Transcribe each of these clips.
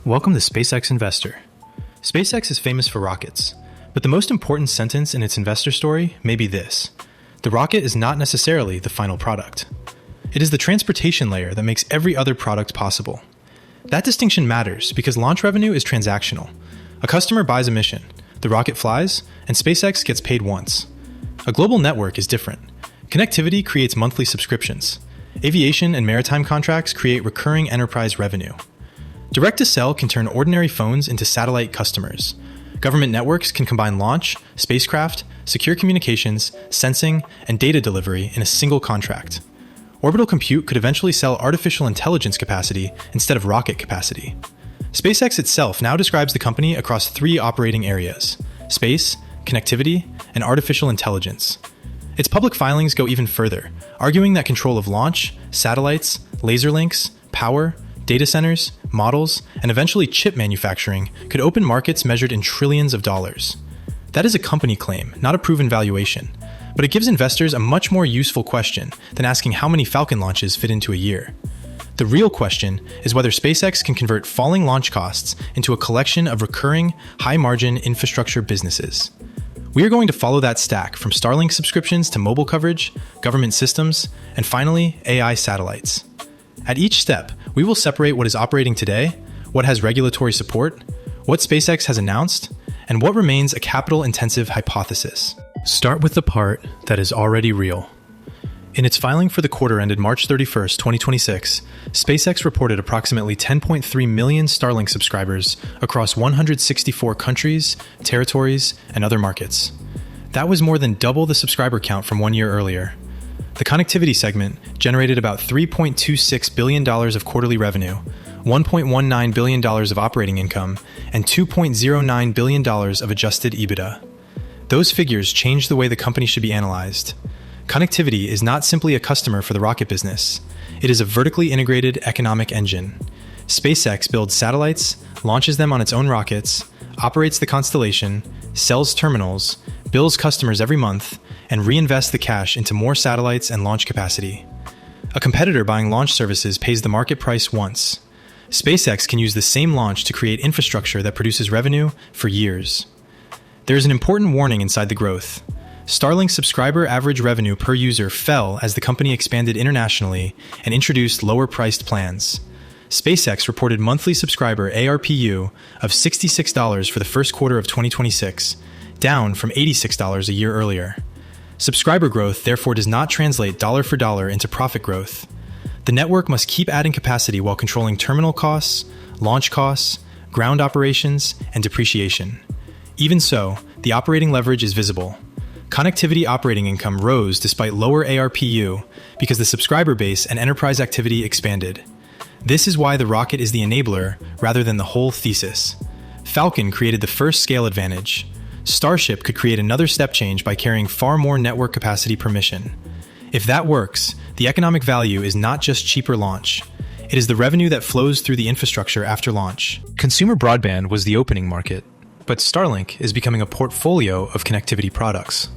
Welcome to SpaceXInvestor. SpaceX is famous for rockets, but the most important sentence in its investor story may be this: the rocket is not necessarily the final product. It is the transportation layer that makes every other product possible. That distinction matters because launch revenue is transactional. A customer buys a mission, the rocket flies, and SpaceX gets paid once. A global network is different. Connectivity creates monthly subscriptions. Aviation and maritime contracts create recurring enterprise revenue. Direct-to-cell can turn ordinary phones into satellite customers. Government networks can combine launch, spacecraft, secure communications, sensing, and data delivery in a single contract. Orbital compute could eventually sell artificial intelligence capacity instead of rocket capacity. SpaceX itself now describes the company across 3 operating areas: space, connectivity, and artificial intelligence. Its public filings go even further, arguing that control of launch, satellites, laser links, power, data centers, models, and eventually chip manufacturing could open markets measured in trillions of dollars. That is a company claim, not a proven valuation, but it gives investors a much more useful question than asking how many Falcon launches fit into a year. The real question is whether SpaceX can convert falling launch costs into a collection of recurring, high-margin infrastructure businesses. We are going to follow that stack from Starlink subscriptions to mobile coverage, government systems, and finally, AI satellites. At each step, we will separate what is operating today, what has regulatory support, what SpaceX has announced, and what remains a capital-intensive hypothesis. Start with the part that is already real. In its filing for the quarter ended March 31st, 2026, SpaceX reported approximately 10.3 million Starlink subscribers across 164 countries, territories, and other markets. That was more than double the subscriber count from 1 year earlier. The connectivity segment generated about $3.26 billion of quarterly revenue, $1.19 billion of operating income, and $2.09 billion of adjusted EBITDA. Those figures change the way the company should be analyzed. Connectivity is not simply a customer for the rocket business. It is a vertically integrated economic engine. SpaceX builds satellites, launches them on its own rockets, operates the constellation, sells terminals, bills customers every month, and reinvest the cash into more satellites and launch capacity. A competitor buying launch services pays the market price once. SpaceX can use the same launch to create infrastructure that produces revenue for years. There is an important warning inside the growth. Starlink subscriber average revenue per user fell as the company expanded internationally and introduced lower-priced plans. SpaceX reported monthly subscriber ARPU of $66 for the first quarter of 2026, down from $86 a year earlier. Subscriber growth therefore does not translate dollar for dollar into profit growth. The network must keep adding capacity while controlling terminal costs, launch costs, ground operations, and depreciation. Even so, the operating leverage is visible. Connectivity operating income rose despite lower ARPU because the subscriber base and enterprise activity expanded. This is why the rocket is the enabler rather than the whole thesis. Falcon created the first scale advantage. Starship could create another step change by carrying far more network capacity per mission. If that works, the economic value is not just cheaper launch. It is the revenue that flows through the infrastructure after launch. Consumer broadband was the opening market, but Starlink is becoming a portfolio of connectivity products.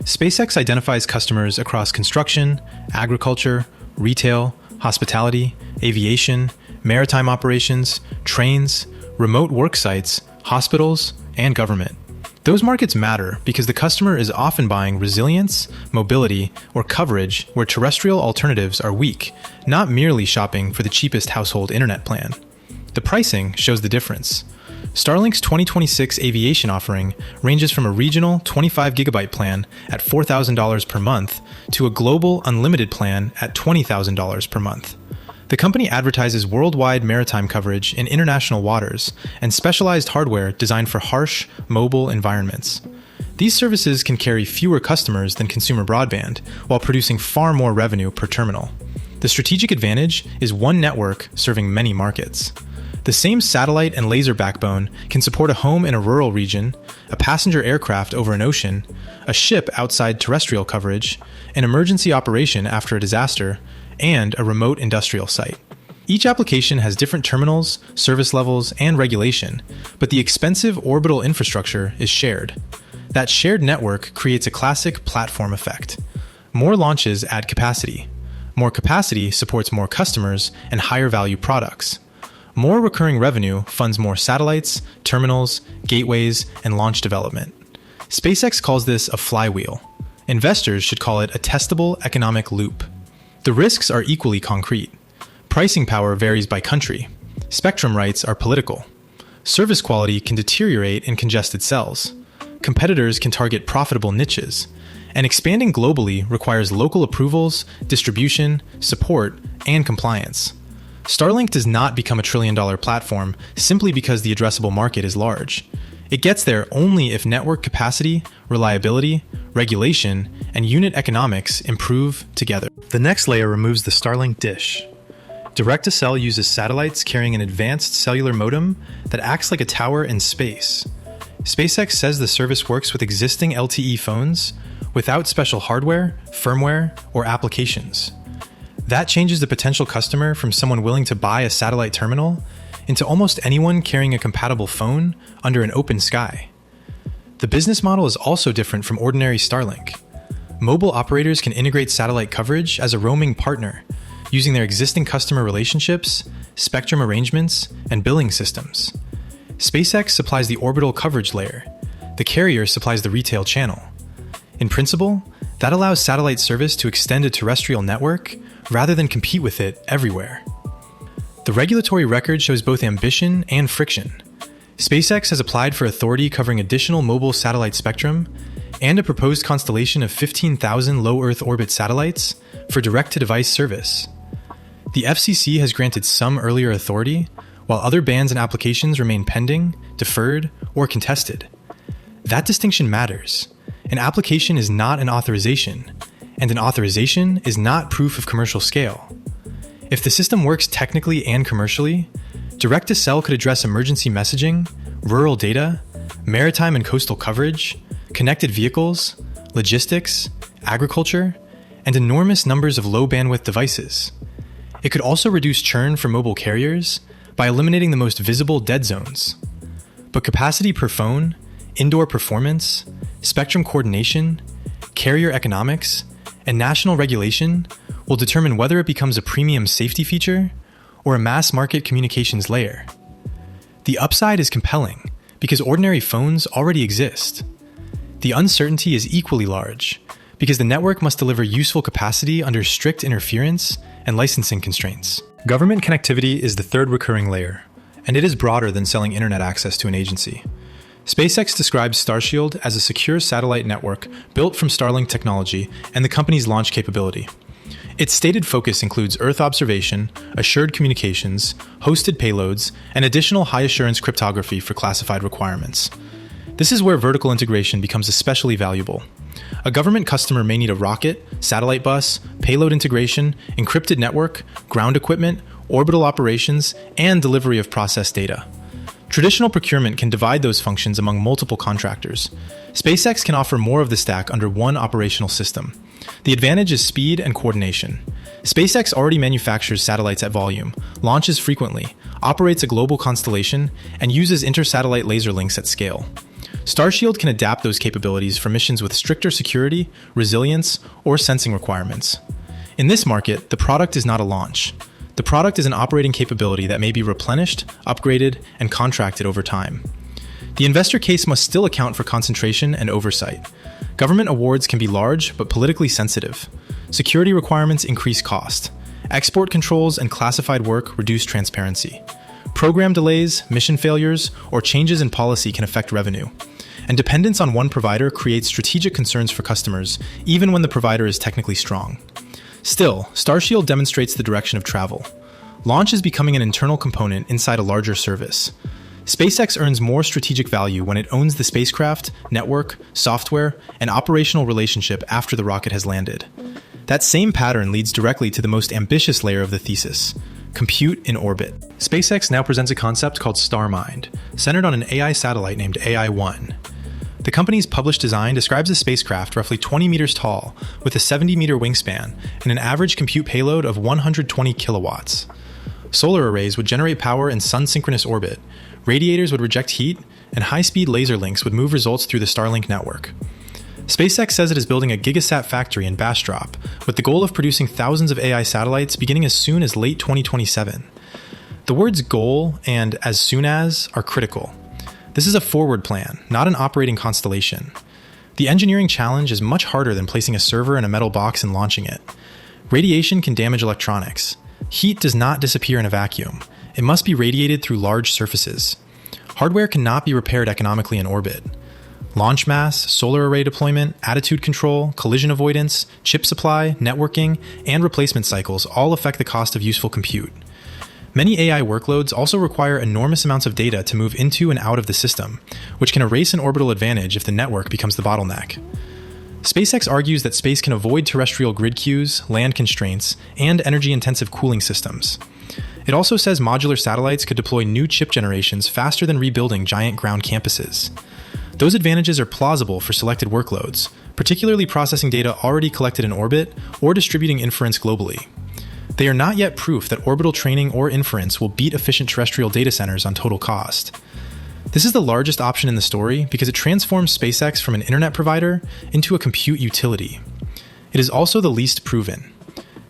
SpaceX identifies customers across construction, agriculture, retail, hospitality, aviation, maritime operations, trains, remote work sites, hospitals, and government. Those markets matter because the customer is often buying resilience, mobility, or coverage where terrestrial alternatives are weak, not merely shopping for the cheapest household internet plan. The pricing shows the difference. Starlink's 2026 aviation offering ranges from a regional 25 gigabyte plan at $4,000 per month to a global unlimited plan at $20,000 per month. The company advertises worldwide maritime coverage in international waters and specialized hardware designed for harsh, mobile environments. These services can carry fewer customers than consumer broadband while producing far more revenue per terminal. The strategic advantage is one network serving many markets. The same satellite and laser backbone can support a home in a rural region, a passenger aircraft over an ocean, a ship outside terrestrial coverage, an emergency operation after a disaster, and a remote industrial site. Each application has different terminals, service levels, and regulation, but the expensive orbital infrastructure is shared. That shared network creates a classic platform effect. More launches add capacity. More capacity supports more customers and higher value products. More recurring revenue funds more satellites, terminals, gateways, and launch development. SpaceX calls this a flywheel. Investors should call it a testable economic loop. The risks are equally concrete. Pricing power varies by country. Spectrum rights are political. Service quality can deteriorate in congested cells. Competitors can target profitable niches. And expanding globally requires local approvals, distribution, support, and compliance. Starlink does not become a trillion-dollar platform simply because the addressable market is large. It gets there only if network capacity, reliability, regulation, and unit economics improve together. The next layer removes the Starlink dish. Direct-to-cell uses satellites carrying an advanced cellular modem that acts like a tower in space. SpaceX says the service works with existing LTE phones without special hardware, firmware, or applications. That changes the potential customer from someone willing to buy a satellite terminal into almost anyone carrying a compatible phone under an open sky. The business model is also different from ordinary Starlink. Mobile operators can integrate satellite coverage as a roaming partner, using their existing customer relationships, spectrum arrangements, and billing systems. SpaceX supplies the orbital coverage layer. The carrier supplies the retail channel. In principle, that allows satellite service to extend a terrestrial network rather than compete with it everywhere. The regulatory record shows both ambition and friction. SpaceX has applied for authority covering additional mobile satellite spectrum and a proposed constellation of 15,000 low Earth orbit satellites for direct-to-device service. The FCC has granted some earlier authority, while other bans and applications remain pending, deferred, or contested. That distinction matters. An application is not an authorization, and an authorization is not proof of commercial scale. If the system works technically and commercially, direct-to-cell could address emergency messaging, rural data, maritime and coastal coverage, connected vehicles, logistics, agriculture, and enormous numbers of low-bandwidth devices. It could also reduce churn for mobile carriers by eliminating the most visible dead zones. But capacity per phone, indoor performance, spectrum coordination, carrier economics, and national regulation will determine whether it becomes a premium safety feature or a mass market communications layer. The upside is compelling because ordinary phones already exist. The uncertainty is equally large because the network must deliver useful capacity under strict interference and licensing constraints. Government connectivity is the third recurring layer, and it is broader than selling internet access to an agency. SpaceX describes Starshield as a secure satellite network built from Starlink technology and the company's launch capability. Its stated focus includes Earth observation, assured communications, hosted payloads, and additional high-assurance cryptography for classified requirements. This is where vertical integration becomes especially valuable. A government customer may need a rocket, satellite bus, payload integration, encrypted network, ground equipment, orbital operations, and delivery of processed data. Traditional procurement can divide those functions among multiple contractors. SpaceX can offer more of the stack under one operational system. The advantage is speed and coordination. SpaceX already manufactures satellites at volume, launches frequently, operates a global constellation, and uses inter-satellite laser links at scale. Starshield can adapt those capabilities for missions with stricter security, resilience, or sensing requirements. In this market, the product is not a launch. The product is an operating capability that may be replenished, upgraded, and contracted over time. The investor case must still account for concentration and oversight. Government awards can be large but politically sensitive. Security requirements increase cost. Export controls and classified work reduce transparency. Program delays, mission failures, or changes in policy can affect revenue. And dependence on one provider creates strategic concerns for customers, even when the provider is technically strong. Still, Starshield demonstrates the direction of travel. Launch is becoming an internal component inside a larger service. SpaceX earns more strategic value when it owns the spacecraft, network, software, and operational relationship after the rocket has landed. That same pattern leads directly to the most ambitious layer of the thesis: compute in orbit. SpaceX now presents a concept called Starmind, centered on an AI satellite named AI-1. The company's published design describes a spacecraft roughly 20 meters tall with a 70-meter wingspan and an average compute payload of 120 kilowatts. Solar arrays would generate power in sun-synchronous orbit, radiators would reject heat, and high-speed laser links would move results through the Starlink network. SpaceX says it is building a gigasat factory in Bastrop with the goal of producing thousands of AI satellites beginning as soon as late 2027. The words goal and as soon as are critical. This is a forward plan, not an operating constellation. The engineering challenge is much harder than placing a server in a metal box and launching it. Radiation can damage electronics. Heat does not disappear in a vacuum. It must be radiated through large surfaces. Hardware cannot be repaired economically in orbit. Launch mass, solar array deployment, attitude control, collision avoidance, chip supply, networking, and replacement cycles all affect the cost of useful compute. Many AI workloads also require enormous amounts of data to move into and out of the system, which can erase an orbital advantage if the network becomes the bottleneck. SpaceX argues that space can avoid terrestrial grid queues, land constraints, and energy-intensive cooling systems. It also says modular satellites could deploy new chip generations faster than rebuilding giant ground campuses. Those advantages are plausible for selected workloads, particularly processing data already collected in orbit or distributing inference globally. They are not yet proof that orbital training or inference will beat efficient terrestrial data centers on total cost. This is the largest option in the story because it transforms SpaceX from an internet provider into a compute utility. It is also the least proven.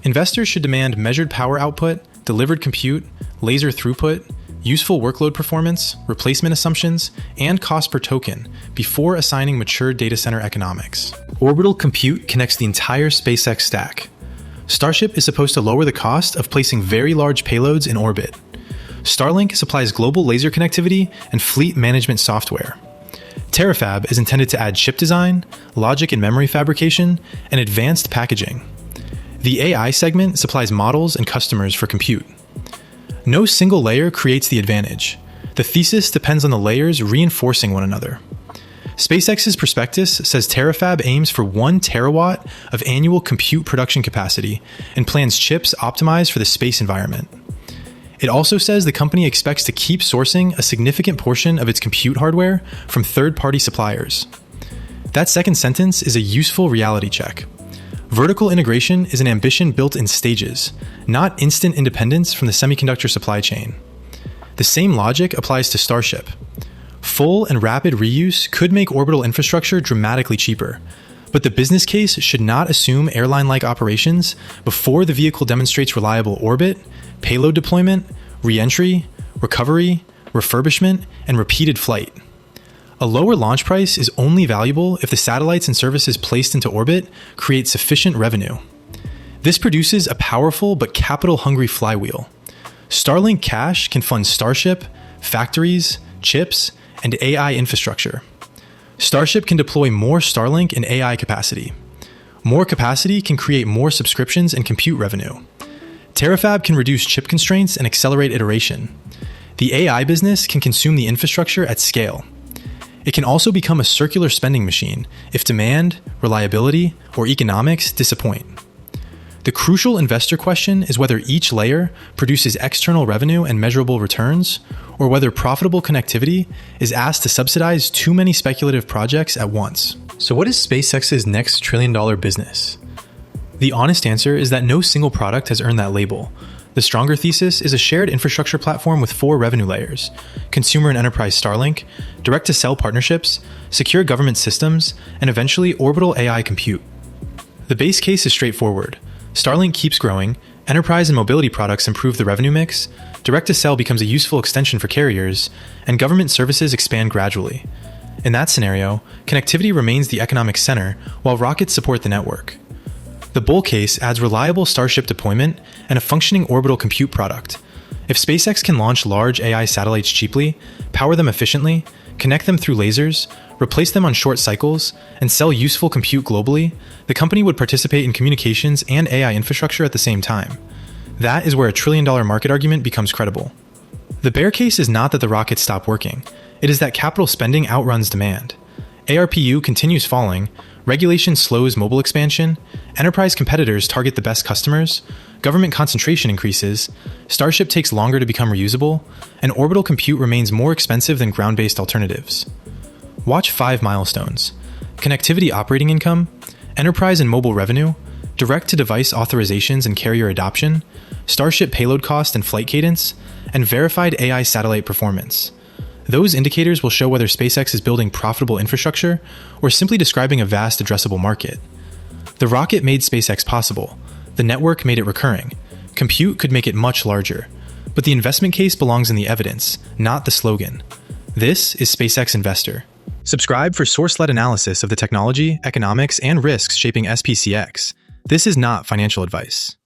Investors should demand measured power output, delivered compute, laser throughput, useful workload performance, replacement assumptions, and cost per token before assigning mature data center economics. Orbital compute connects the entire SpaceX stack. Starship is supposed to lower the cost of placing very large payloads in orbit. Starlink supplies global laser connectivity and fleet management software. Terafab is intended to add chip design, logic and memory fabrication, and advanced packaging. The AI segment supplies models and customers for compute. No single layer creates the advantage. The thesis depends on the layers reinforcing one another. SpaceX's prospectus says Terafab aims for 1 terawatt of annual compute production capacity and plans chips optimized for the space environment. It also says the company expects to keep sourcing a significant portion of its compute hardware from third-party suppliers. That second sentence is a useful reality check. Vertical integration is an ambition built in stages, not instant independence from the semiconductor supply chain. The same logic applies to Starship. Full and rapid reuse could make orbital infrastructure dramatically cheaper, but the business case should not assume airline-like operations before the vehicle demonstrates reliable orbit, payload deployment, re-entry, recovery, refurbishment, and repeated flight. A lower launch price is only valuable if the satellites and services placed into orbit create sufficient revenue. This produces a powerful but capital-hungry flywheel. Starlink cash can fund Starship, factories, chips, and AI infrastructure. Starship can deploy more Starlink and AI capacity. More capacity can create more subscriptions and compute revenue. Terafab can reduce chip constraints and accelerate iteration. The AI business can consume the infrastructure at scale. It can also become a circular spending machine if demand, reliability, or economics disappoint. The crucial investor question is whether each layer produces external revenue and measurable returns, or whether profitable connectivity is asked to subsidize too many speculative projects at once. So what is SpaceX's next trillion-dollar business? The honest answer is that no single product has earned that label. The stronger thesis is a shared infrastructure platform with 4 revenue layers: consumer and enterprise Starlink, direct-to-cell partnerships, secure government systems, and eventually orbital AI compute. The base case is straightforward. Starlink keeps growing, enterprise and mobility products improve the revenue mix, direct-to-cell becomes a useful extension for carriers, and government services expand gradually. In that scenario, connectivity remains the economic center while rockets support the network. The bull case adds reliable Starship deployment and a functioning orbital compute product. If SpaceX can launch large AI satellites cheaply, power them efficiently, connect them through lasers, replace them on short cycles, and sell useful compute globally, the company would participate in communications and AI infrastructure at the same time. That is where a trillion-dollar market argument becomes credible. The bear case is not that the rockets stop working. It is that capital spending outruns demand. ARPU continues falling, regulation slows mobile expansion, enterprise competitors target the best customers, government concentration increases, Starship takes longer to become reusable, and orbital compute remains more expensive than ground-based alternatives. Watch 5 milestones: connectivity operating income, enterprise and mobile revenue, direct-to-device authorizations and carrier adoption, Starship payload cost and flight cadence, and verified AI satellite performance. Those indicators will show whether SpaceX is building profitable infrastructure or simply describing a vast addressable market. The rocket made SpaceX possible. The network made it recurring. Compute could make it much larger. But the investment case belongs in the evidence, not the slogan. This is SpaceXInvestor. Subscribe for source-led analysis of the technology, economics, and risks shaping SPCX. This is not financial advice.